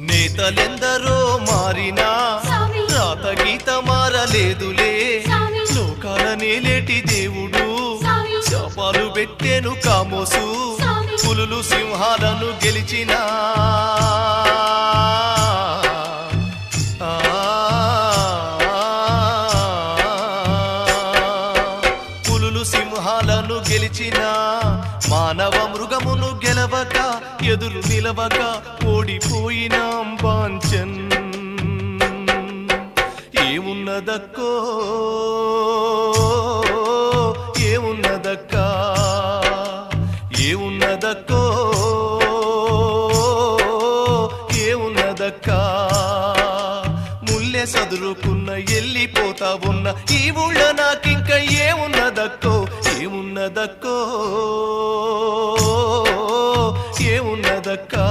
నేతలెందరో మారినా రాత గీత మారలేదులే లోకాల నేలేటి దేవుడు శాపాలు పెట్టెను కామోసు పులులు సింహాలను గెలిచినా పులులు సింహాలను గెలిచినా మానవ మృగమును గెలవక ఎదురు నిలవక ఓడిపోయినాం బాంచన్ ఏమున్నదక్కో ఏమున్నదక్కా ఏమున్నదక్కో ఏమున్నదక్కా ముల్లె సదురుకున్న ఎల్లిపోతా ఉన్న ఈ ఊళ్ళో నాకింక ఏమున్నదక్కో ఏమున్నదక్కో ఏమున్నదక్కా